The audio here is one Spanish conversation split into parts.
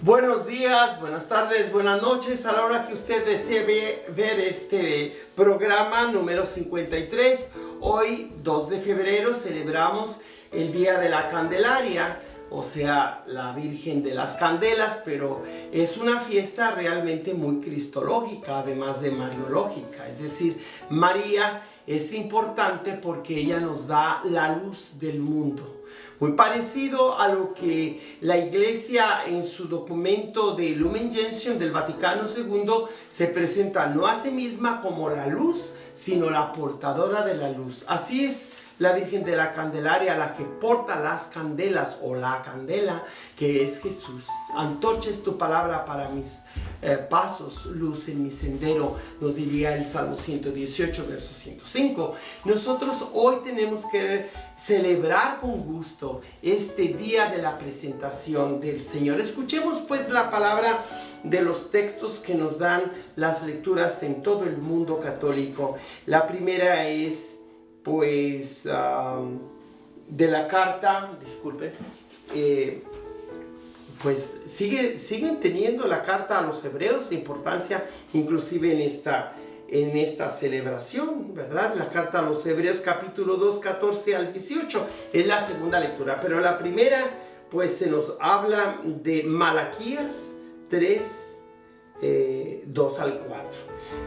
Buenos días, buenas tardes, buenas noches. A la hora que usted desee ver este programa número 53, hoy 2 de febrero celebramos el Día de la Candelaria, o sea, la Virgen de las Candelas, pero es una fiesta realmente muy cristológica, además de mariológica. Es decir, María es importante porque ella nos da la luz del mundo. Muy parecido a lo que la Iglesia en su documento de Lumen Gentium del Vaticano II se presenta no a sí misma como la luz, sino la portadora de la luz. Así es la Virgen de la Candelaria, la que porta las candelas o la candela, que es Jesús. Antorcha es tu palabra para mis pasos, luz en mi sendero, nos diría el Salmo 118, verso 105. Nosotros hoy tenemos que celebrar con gusto este día de la presentación del Señor. Escuchemos pues la palabra de los textos que nos dan las lecturas en todo el mundo católico. La primera es pues de la carta, disculpen, pues siguen teniendo la carta a los hebreos importancia inclusive en esta celebración, ¿verdad? La carta a los hebreos capítulo 2, 14 al 18 es la segunda lectura, pero la primera pues se nos habla de Malaquías 3, 2 al 4.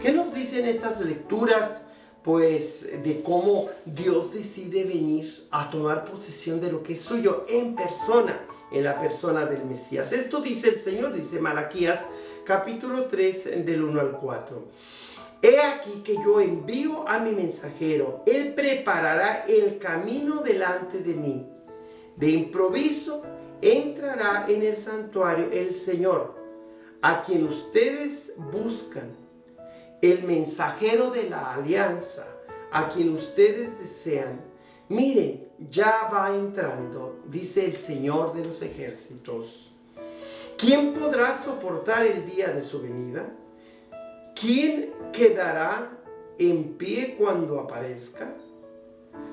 ¿Qué nos dicen estas lecturas? Pues de cómo Dios decide venir a tomar posesión de lo que es suyo en persona, en la persona del Mesías. Esto dice el Señor, dice Malaquías capítulo 3 del 1 al 4. He aquí que yo envío a mi mensajero, él preparará el camino delante de mí. De improviso entrará en el santuario el Señor, a quien ustedes buscan, el mensajero de la alianza, a quien ustedes desean. Miren, ya va entrando, dice el Señor de los ejércitos. ¿Quién podrá soportar el día de su venida? ¿Quién quedará en pie cuando aparezca?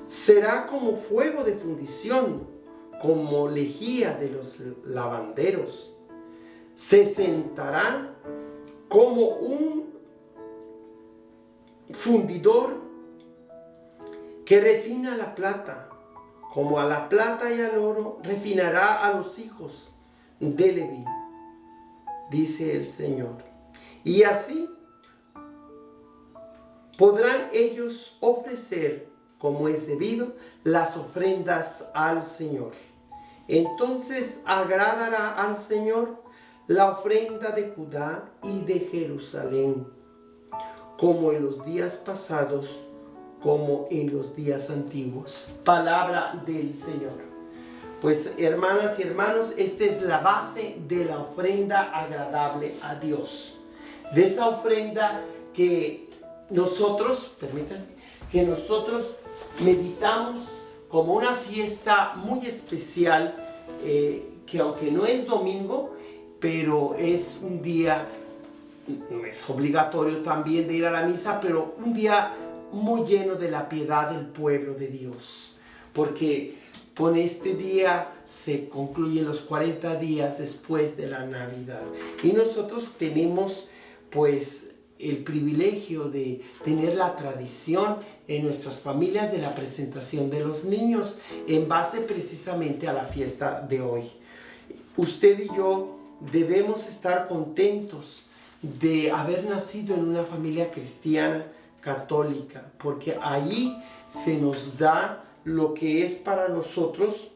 Será como fuego de fundición, como lejía de los lavanderos. Se sentará como un fundidor que refina la plata, como a la plata y al oro refinará a los hijos de Leví, dice el Señor. Y así podrán ellos ofrecer, como es debido, las ofrendas al Señor. Entonces agradará al Señor la ofrenda de Judá y de Jerusalén, como en los días pasados, como en los días antiguos. Palabra del Señor. Pues hermanas y hermanos, esta es la base de la ofrenda agradable a Dios. De esa ofrenda que nosotros, permítanme, que nosotros meditamos como una fiesta muy especial, que aunque no es domingo, pero es un día, no es obligatorio también de ir a la misa, pero un día muy lleno de la piedad del pueblo de Dios, porque con este día se concluyen los 40 días después de la Navidad, y nosotros tenemos pues el privilegio de tener la tradición en nuestras familias de la presentación de los niños en base precisamente a la fiesta de hoy. Usted y yo debemos estar contentos de haber nacido en una familia cristiana católica, porque allí se nos da lo que es para nosotros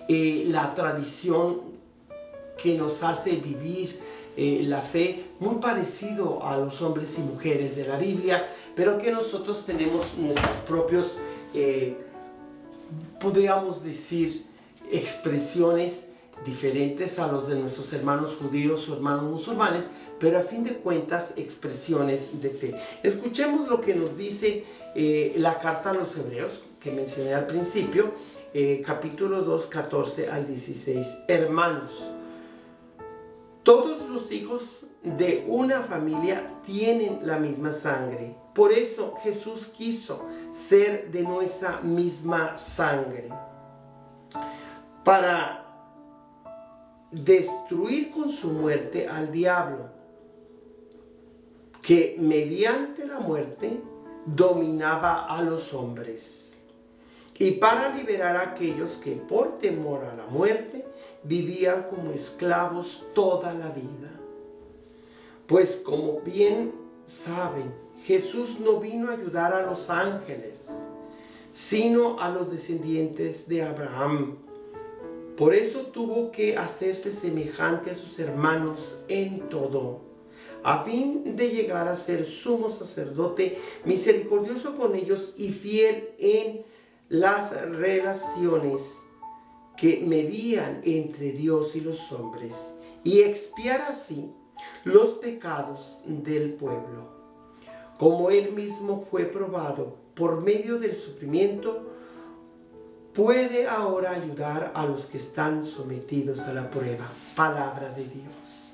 la tradición que nos hace vivir la fe, muy parecido a los hombres y mujeres de la Biblia, pero que nosotros tenemos nuestros propios, podríamos decir, expresiones diferentes a los de nuestros hermanos judíos o hermanos musulmanes, pero a fin de cuentas expresiones de fe. Escuchemos lo que nos dice la carta a los hebreos que mencioné al principio, capítulo 2, 14 al 16. Hermanos, todos los hijos de una familia tienen la misma sangre. Por eso Jesús quiso ser de nuestra misma sangre, para destruir con su muerte al diablo, que mediante la muerte dominaba a los hombres, y para liberar a aquellos que por temor a la muerte vivían como esclavos toda la vida. Pues como bien saben, Jesús no vino a ayudar a los ángeles, sino a los descendientes de Abraham. Por eso tuvo que hacerse semejante a sus hermanos en todo, a fin de llegar a ser sumo sacerdote, misericordioso con ellos y fiel en las relaciones que medían entre Dios y los hombres, y expiar así los pecados del pueblo. Como él mismo fue probado por medio del sufrimiento, puede ahora ayudar a los que están sometidos a la prueba. Palabra de Dios.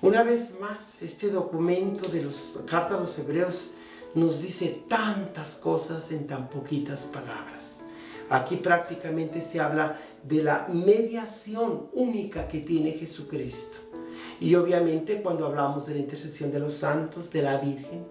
Una vez más, este documento de las cartas a los Hebreos nos dice tantas cosas en tan poquitas palabras. Aquí prácticamente se habla de la mediación única que tiene Jesucristo. Y obviamente cuando hablamos de la intercesión de los santos, de la Virgen,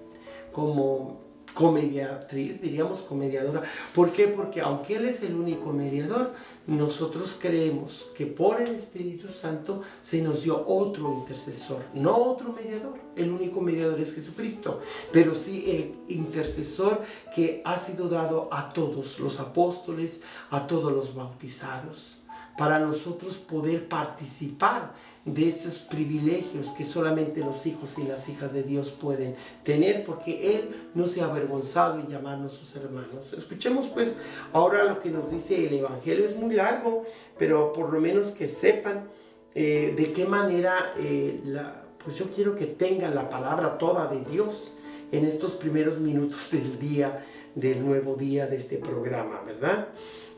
como comediatriz, diríamos comediadora. ¿Por qué? Porque aunque Él es el único mediador, nosotros creemos que por el Espíritu Santo se nos dio otro intercesor, no otro mediador. El único mediador es Jesucristo, pero sí el intercesor que ha sido dado a todos los apóstoles, a todos los bautizados, para nosotros poder participar de esos privilegios que solamente los hijos y las hijas de Dios pueden tener, porque Él no se ha avergonzado en llamarnos sus hermanos. Escuchemos pues ahora lo que nos dice el Evangelio. Es muy largo, pero por lo menos que sepan de qué manera, pues yo quiero que tengan la palabra toda de Dios en estos primeros minutos del día, del nuevo día de este programa, ¿verdad?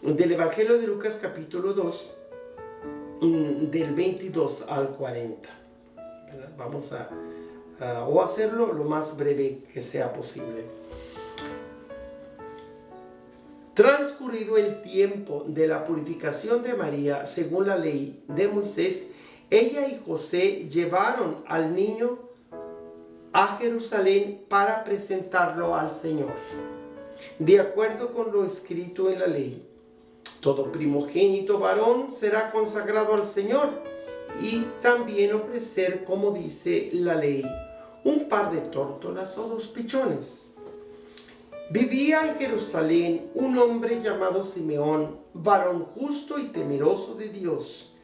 Del Evangelio de Lucas capítulo 2, del 22 al 40. ¿Verdad? Vamos a hacerlo lo más breve que sea posible. Transcurrido el tiempo de la purificación de María, según la ley de Moisés, ella y José llevaron al niño a Jerusalén para presentarlo al Señor, de acuerdo con lo escrito en la ley. Todo primogénito varón será consagrado al Señor, y también ofrecer, como dice la ley, un par de tórtolas o 2 pichones. Vivía en Jerusalén un hombre llamado Simeón, varón justo y temeroso de Dios,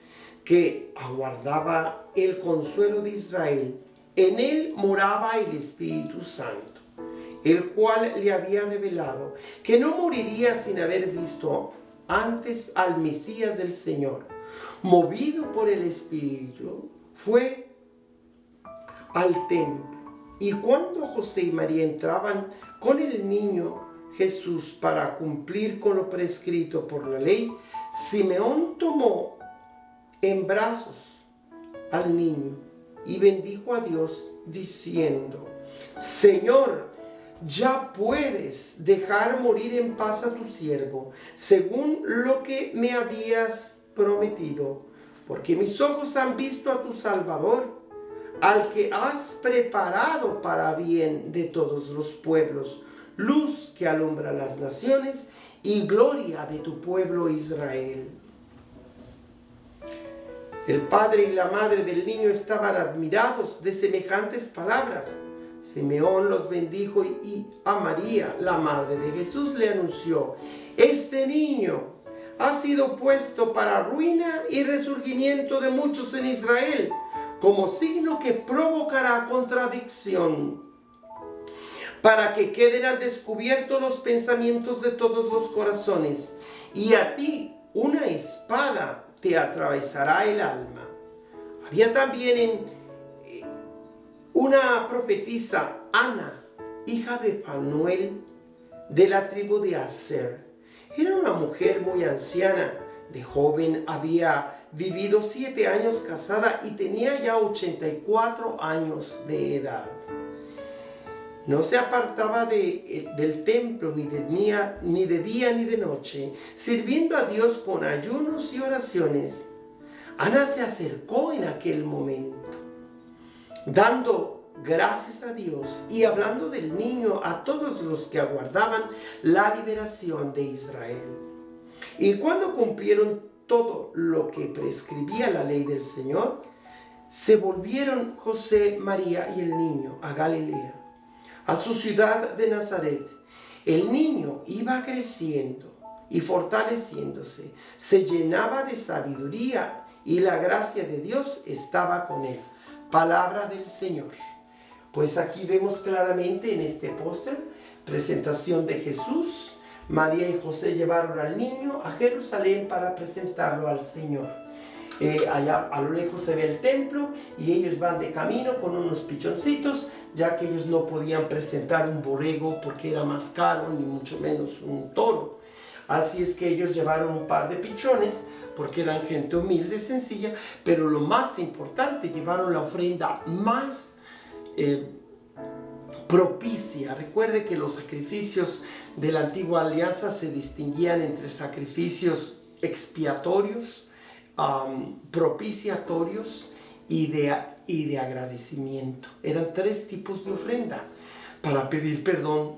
que aguardaba el consuelo de Israel. En él moraba el Espíritu Santo, el cual le había revelado que no moriría sin haber visto antes al Mesías del Señor. Movido por el Espíritu, fue al templo, y cuando José y María entraban con el niño Jesús para cumplir con lo prescrito por la ley, Simeón tomó en brazos al niño y bendijo a Dios diciendo: Señor, ya puedes dejar morir en paz a tu siervo, según lo que me habías prometido, porque mis ojos han visto a tu Salvador, al que has preparado para bien de todos los pueblos, luz que alumbra las naciones y gloria de tu pueblo Israel. El padre y la madre del niño estaban admirados de semejantes palabras. Simeón los bendijo y a María, la madre de Jesús, le anunció: este niño ha sido puesto para ruina y resurgimiento de muchos en Israel, como signo que provocará contradicción, para que queden al descubierto los pensamientos de todos los corazones, y a ti una espada te atravesará el alma. Había también una profetisa, Ana, hija de Fanuel, de la tribu de Aser. Era una mujer muy anciana. De joven había vivido 7 años casada y tenía ya 84 años de edad. No se apartaba del templo ni de día ni de noche, sirviendo a Dios con ayunos y oraciones. Ana se acercó en aquel momento, dando gracias a Dios y hablando del niño a todos los que aguardaban la liberación de Israel. Y cuando cumplieron todo lo que prescribía la ley del Señor, se volvieron José, María y el niño a Galilea, a su ciudad de Nazaret. El niño iba creciendo y fortaleciéndose, se llenaba de sabiduría y la gracia de Dios estaba con él. Palabra del Señor. Pues aquí vemos claramente en este póster, presentación de Jesús. María y José llevaron al niño a Jerusalén para presentarlo al Señor. Allá a lo lejos se ve el templo y ellos van de camino con unos pichoncitos, ya que ellos no podían presentar un borrego porque era más caro, ni mucho menos un toro. Así es que ellos llevaron un par de pichones porque eran gente humilde, sencilla, pero lo más importante, llevaron la ofrenda más propicia. Recuerde que los sacrificios de la antigua alianza se distinguían entre sacrificios expiatorios, propiciatorios y de agradecimiento. Eran 3 tipos de ofrenda: para pedir perdón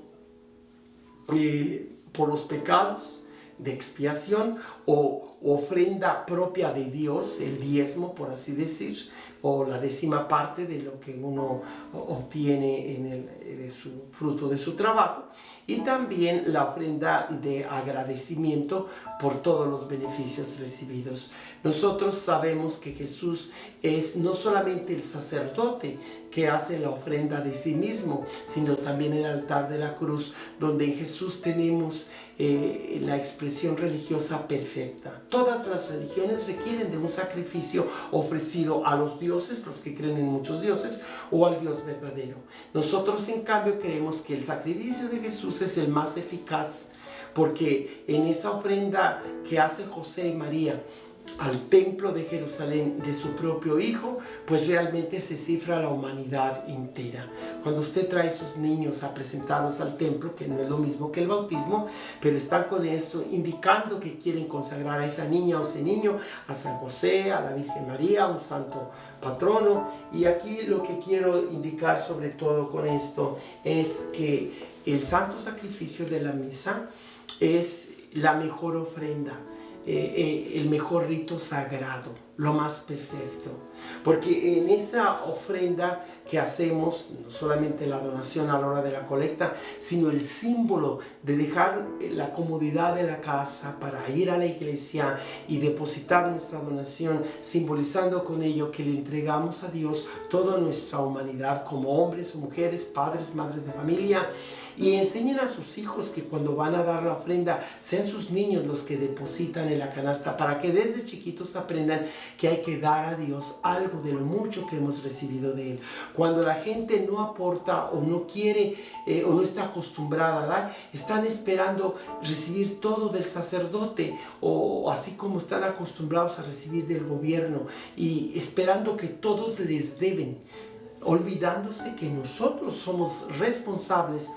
por los pecados, de expiación, o ofrenda propia de Dios, el diezmo, por así decir, o la 10ª parte de lo que uno obtiene de su fruto de su trabajo, y también la ofrenda de agradecimiento por todos los beneficios recibidos. Nosotros sabemos que Jesús es no solamente el sacerdote que hace la ofrenda de sí mismo, sino también el altar de la cruz, donde en Jesús tenemos la expresión religiosa perfecta. Todas las religiones requieren de un sacrificio ofrecido a los dioses, los que creen en muchos dioses, o al Dios verdadero. Nosotros, en cambio, creemos que el sacrificio de Jesús es el más eficaz, porque en esa ofrenda que hace José y María al templo de Jerusalén de su propio hijo, pues realmente se cifra la humanidad entera. Cuando usted trae a sus niños a presentarlos al templo, que no es lo mismo que el bautismo, pero están con esto indicando que quieren consagrar a esa niña o ese niño a San José, a la Virgen María, a un santo patrono. Y aquí lo que quiero indicar sobre todo con esto es que el santo sacrificio de la misa es la mejor ofrenda, el mejor rito sagrado, lo más perfecto, porque en esa ofrenda que hacemos, no solamente la donación a la hora de la colecta, sino el símbolo de dejar la comodidad de la casa para ir a la iglesia y depositar nuestra donación, simbolizando con ello que le entregamos a Dios toda nuestra humanidad como hombres o mujeres, padres, madres de familia. Y enseñen a sus hijos que cuando van a dar la ofrenda, sean sus niños los que depositan en la canasta, para que desde chiquitos aprendan que hay que dar a Dios algo de lo mucho que hemos recibido de Él. Cuando la gente no aporta o no quiere o no está acostumbrada a dar, están esperando recibir todo del sacerdote, o así como están acostumbrados a recibir del gobierno, y esperando que todos les deben, olvidándose que nosotros somos responsables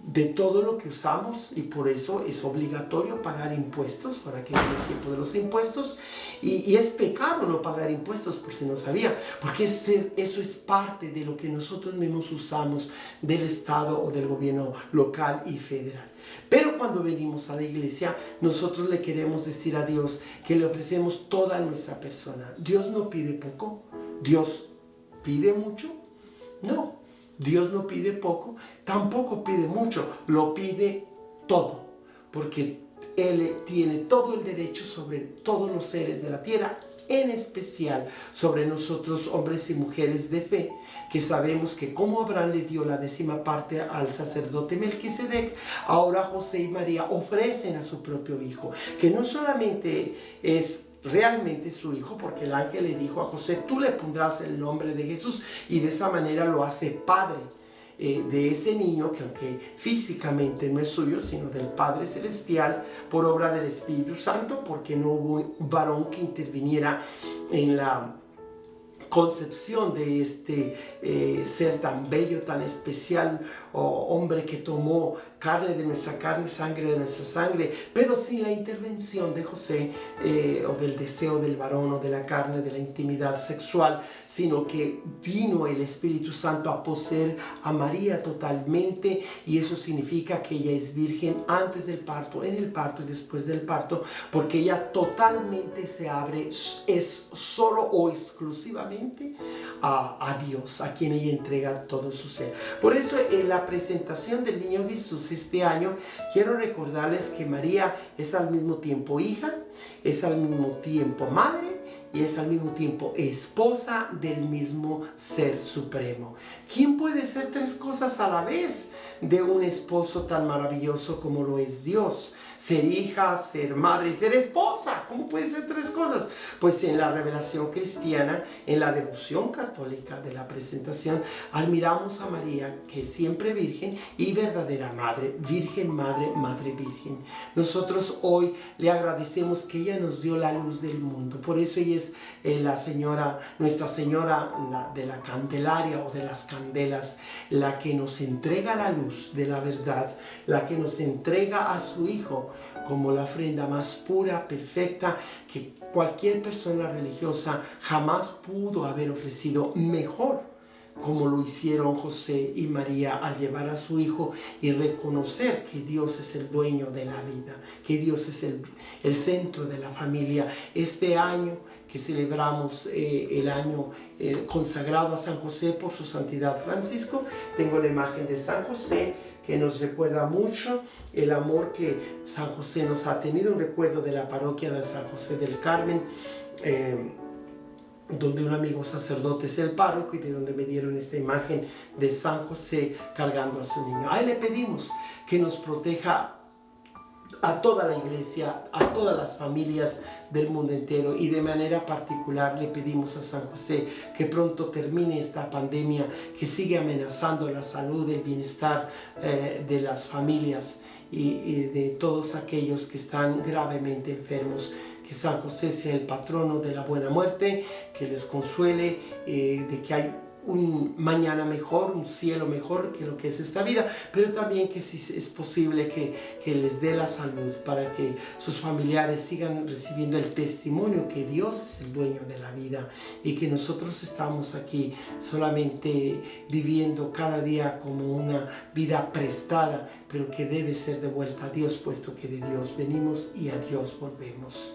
de todo lo que usamos, y por eso es obligatorio pagar impuestos. Ahora que es el tiempo de los impuestos, y es pecado no pagar impuestos, por si no sabía, porque eso es parte de lo que nosotros mismos usamos del Estado o del gobierno local y federal. Pero cuando venimos a la iglesia, nosotros le queremos decir a Dios que le ofrecemos toda nuestra persona. Dios no pide poco. Dios pide mucho. No, Dios no pide poco, tampoco pide mucho, lo pide todo, porque Él tiene todo el derecho sobre todos los seres de la tierra, en especial sobre nosotros, hombres y mujeres de fe, que sabemos que como Abraham le dio la 10ª parte al sacerdote Melquisedec, ahora José y María ofrecen a su propio hijo, que no solamente es realmente su hijo, porque el ángel le dijo a José: tú le pondrás el nombre de Jesús, y de esa manera lo hace padre de ese niño, que aunque físicamente no es suyo, sino del Padre Celestial, por obra del Espíritu Santo, porque no hubo varón que interviniera en la concepción de este ser tan bello, tan especial, hombre que tomó carne de nuestra carne, sangre de nuestra sangre, pero sin la intervención de José o del deseo del varón o de la carne, de la intimidad sexual, sino que vino el Espíritu Santo a poseer a María totalmente, y eso significa que ella es virgen antes del parto, en el parto y después del parto, porque ella totalmente se abre, es solo o exclusivamente a Dios, a quien ella entrega todo su ser. Por eso en la presentación del niño Jesús este año, quiero recordarles que María es al mismo tiempo hija, es al mismo tiempo madre y es al mismo tiempo esposa del mismo Ser Supremo. ¿Quién puede ser tres cosas a la vez de un esposo tan maravilloso como lo es Dios? Ser hija, ser madre y ser esposa. ¿Cómo puede ser tres cosas? Pues en la revelación cristiana, en la devoción católica de la presentación, admiramos a María, que es siempre virgen y verdadera madre, virgen, madre, madre virgen. Nosotros hoy le agradecemos que ella nos dio la luz del mundo. Por eso ella es la señora, Nuestra Señora de la Candelaria o de las candelas, la que nos entrega la luz de la verdad, la que nos entrega a su Hijo como la ofrenda más pura, perfecta, que cualquier persona religiosa jamás pudo haber ofrecido mejor, como lo hicieron José y María al llevar a su hijo y reconocer que Dios es el dueño de la vida, que Dios es el centro de la familia. Este año que celebramos el año consagrado a San José por su santidad Francisco, tengo la imagen de San José, que nos recuerda mucho el amor que San José nos ha tenido, un recuerdo de la parroquia de San José del Carmen, donde un amigo sacerdote es el párroco y de donde me dieron esta imagen de San José cargando a su niño. A él le pedimos que nos proteja a toda la iglesia, a todas las familias del mundo entero, y de manera particular le pedimos a San José que pronto termine esta pandemia que sigue amenazando la salud, el bienestar de las familias y de todos aquellos que están gravemente enfermos. Que San José sea el patrono de la buena muerte, que les consuele de que hay un mañana mejor, un cielo mejor que lo que es esta vida, pero también que si es posible que les dé la salud para que sus familiares sigan recibiendo el testimonio que Dios es el dueño de la vida y que nosotros estamos aquí solamente viviendo cada día como una vida prestada, pero que debe ser devuelta a Dios, puesto que de Dios venimos y a Dios volvemos.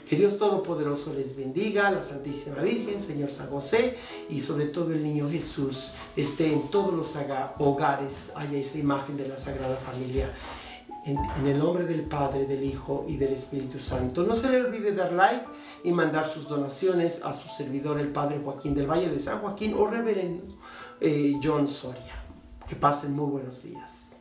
Que Dios Todopoderoso les bendiga, la Santísima Virgen, Señor San José y sobre todo el Niño Jesús esté en todos los hogares, haya esa imagen de la Sagrada Familia. En el nombre del Padre, del Hijo y del Espíritu Santo. No se le olvide dar like y mandar sus donaciones a su servidor, el Padre Joaquín del Valle de San Joaquín o Reverendo John Soria. Que pasen muy buenos días.